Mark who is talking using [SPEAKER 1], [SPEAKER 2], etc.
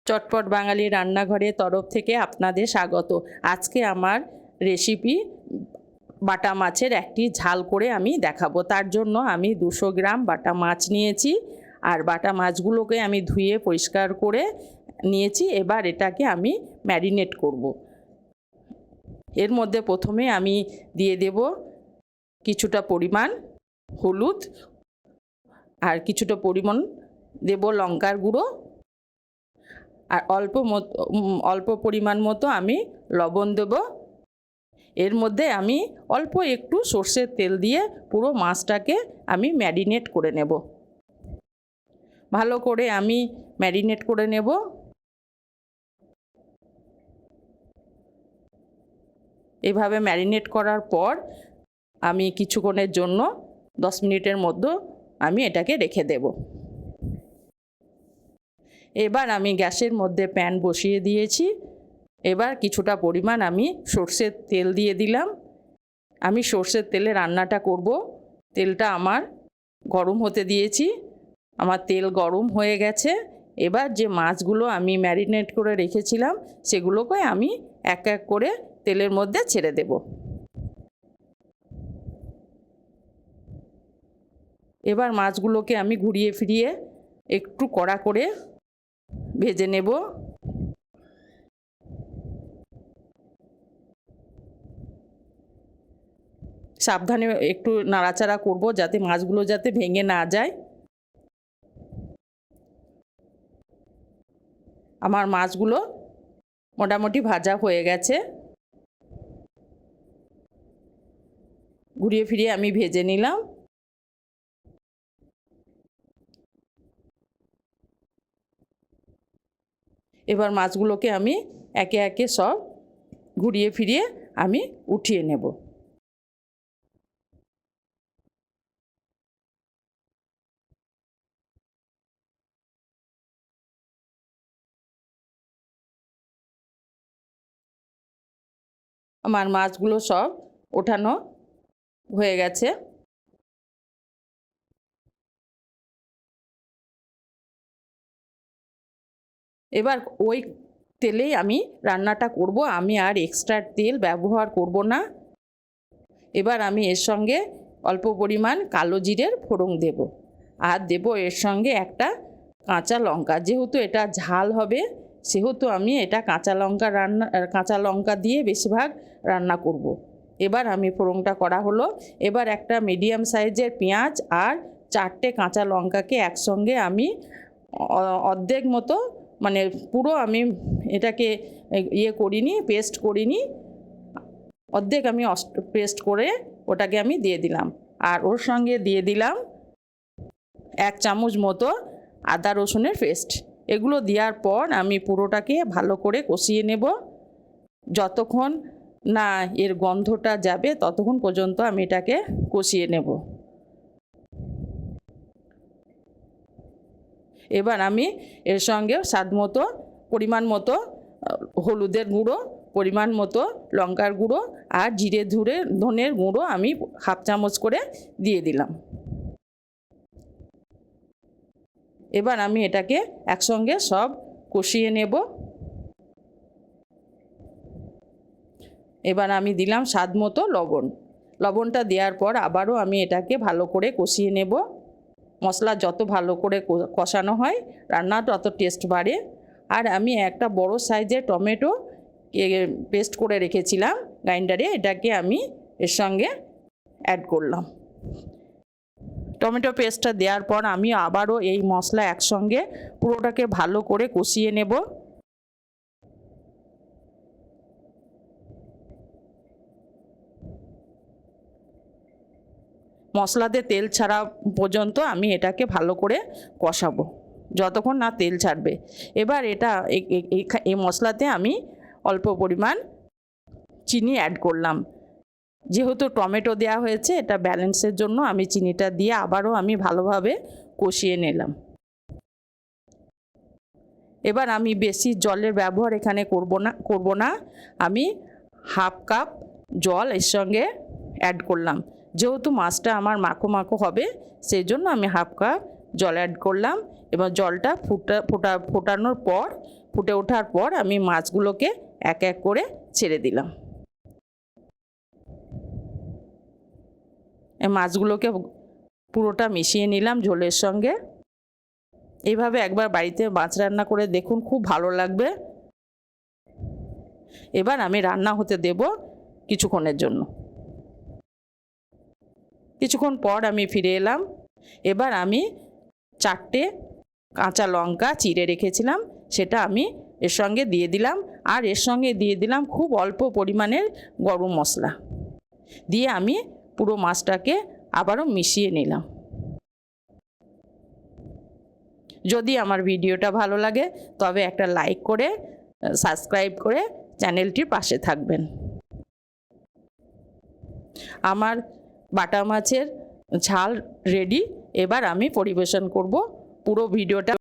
[SPEAKER 1] চটপট বাঙালি রান্নাঘরের তরফ থেকে আপনাদের স্বাগত। আজকে আমার রেসিপি বাটা মাছের একটি ঝাল করে আমি দেখাবো। তার জন্য আমি 200 গ্রাম বাটা মাছ নিয়েছি, আর বাটা মাছগুলোকে আমি ধুয়ে পরিষ্কার করে নিয়েছি। এবার এটাকে আমি ম্যারিনেট করব। এর মধ্যে প্রথমে আমি দিয়ে দেব কিছুটা পরিমাণ হলুদ, আর কিছুটা পরিমাণ দেব লঙ্কার গুঁড়ো, আর অল্প পরিমাণ মতো আমি লবণ দেব। এর মধ্যে আমি অল্প একটু সর্ষের তেল দিয়ে পুরো মাছটাকে আমি ম্যারিনেট করে নেব। ভালো করে আমি ম্যারিনেট করে নেব। এভাবে ম্যারিনেট করার পর আমি কিছুক্ষণের জন্য 10 মিনিটের মধ্যে আমি এটাকে রেখে দেব। এবার আমি গ্যাসের মধ্যে প্যান বসিয়ে দিয়েছি। এবার কিছুটা পরিমাণ আমি সর্ষের তেল দিয়ে দিলাম। আমি সর্ষের তেলে রান্নাটা করব। তেলটা আমার গরম হতে দিয়েছি। আমার তেল গরম হয়ে গেছে। এবার যে মাছগুলো আমি ম্যারিনেট করে রেখেছিলাম সেগুলোকে আমি এক এক করে তেলের মধ্যে ছেড়ে দেব। এবার মাছগুলোকে আমি ঘুরিয়ে ফিরিয়ে একটু কড়া করে ভেজে নেব। সাবধানে একটু নাড়াচাড়া করব যাতে মাছগুলো যাতে ভেঙে না যায়। আমার মাছগুলো মোটামুটি ভাজা হয়ে গেছে। ঘুরিয়ে ফিরিয়ে আমি ভেজে নিলাম। এবার মাছগুলোকে আমি একে একে সব ঘুরিয়ে ফিরিয়ে আমি উঠিয়ে নেব। আমার মাছগুলো সব ওঠানো হয়ে গেছে। এবার ওই তেলেই আমি রান্নাটা করব। আমি আর এক্সট্রা তেল ব্যবহার করব না। এবার আমি এর সঙ্গে অল্প পরিমাণ কালো জিরের ফোড়ন দেব, আর দেব এর সঙ্গে একটা কাঁচা লঙ্কা। যেহেতু এটা ঝাল হবে সেহেতু আমি এটা কাঁচা লঙ্কা দিয়ে বেশিরভাগ রান্না করব। এবার আমি ফোড়নটা করা হলো। এবার একটা মিডিয়াম সাইজের পেঁয়াজ আর 4টে কাঁচা লঙ্কাকে একসঙ্গে আমি অর্ধেক মতো, মানে পুরো আমি এটাকে পেস্ট করিনি, অর্ধেক আমি পেস্ট করে ওটাকে আমি দিয়ে দিলাম। আর ওর সঙ্গে দিয়ে দিলাম 1 চামচ মতো আদা রসুনের পেস্ট। এগুলো দেওয়ার পর আমি পুরোটাকে ভালো করে কষিয়ে নেব। যতক্ষণ না এর গন্ধটা যাবে ততক্ষণ পর্যন্ত আমি এটাকে কষিয়ে নেব। এবার আমি এর সঙ্গে পরিমাণ মতো হলুদের গুঁড়ো, পরিমাণ মতো লঙ্কার গুঁড়ো আর ধনের গুঁড়ো আমি 1/2 চামচ করে দিয়ে দিলাম। এবার আমি এটাকে একসঙ্গে সব কষিয়ে নেব। এবার আমি দিলাম স্বাদ মতো লবণ। লবণটা দেওয়ার পর আবারও আমি এটাকে ভালো করে কষিয়ে নেব। মশলা যত ভালো করে কষানো হয় রান্না তত টেস্ট বাড়ে। আর আমি একটা বড় সাইজের টমেটো পেস্ট করে রেখেছিলাম গ্রাইন্ডারে, এটাকে আমি এর সঙ্গে অ্যাড করলাম। টমেটো পেস্টটা দেওয়ার পর আমি আবারও এই মশলা একসঙ্গে পুরোটাকে ভালো করে কষিয়ে নেব। মশলাতে তেল ছাড়া পর্যন্ত আমি এটাকে ভালো করে কষাবো যতক্ষণ না তেল ছাড়বে। এবার এই মশলাতে আমি অল্প পরিমাণ চিনি অ্যাড করলাম। যেহেতু টমেটো দেওয়া হয়েছে এটা ব্যালেন্সের জন্য আমি চিনিটা দিয়ে আবারও আমি ভালোভাবে কষিয়ে নিলাম। এবার আমি বেশি জলের ব্যবহার এখানে করব না। আমি 1/2 কাপ জল এর সঙ্গে অ্যাড করলাম। যেহেতু মাছটা আমার মাখো মাখো হবে সেই জন্য আমি 1/2 কাপ জল অ্যাড করলাম। এবার জলটা ফোটানোর পর ফুটে ওঠার পর আমি মাছগুলোকে এক এক করে ছেড়ে দিলাম। এই মাছগুলোকে পুরোটা মিশিয়ে নিলাম ঝোলের সঙ্গে। এইভাবে একবার বাড়িতে মাছ রান্না করে দেখুন, খুব ভালো লাগবে। এবার আমি রান্না হতে দেব কিছুক্ষণের জন্য। কিছুক্ষণ পর আমি ফিরে এলাম। এবার আমি 4টে কাঁচা লঙ্কা চিড়ে রেখেছিলাম, সেটা আমি এর সঙ্গে দিয়ে দিলাম। আর এর সঙ্গে দিয়ে দিলাম খুব অল্প পরিমাণের গরম মশলা দিয়ে আমি পুরো মাছটাকে আবারও মিশিয়ে নিলাম। যদি আমার ভিডিওটা ভালো লাগে তবে একটা লাইক করে সাবস্ক্রাইব করে চ্যানেলটির পাশে থাকবেন। আমার বাটা মাছের ঝাল রেডি। এবার আমি পরিবেশন করব। পুরো ভিডিওটা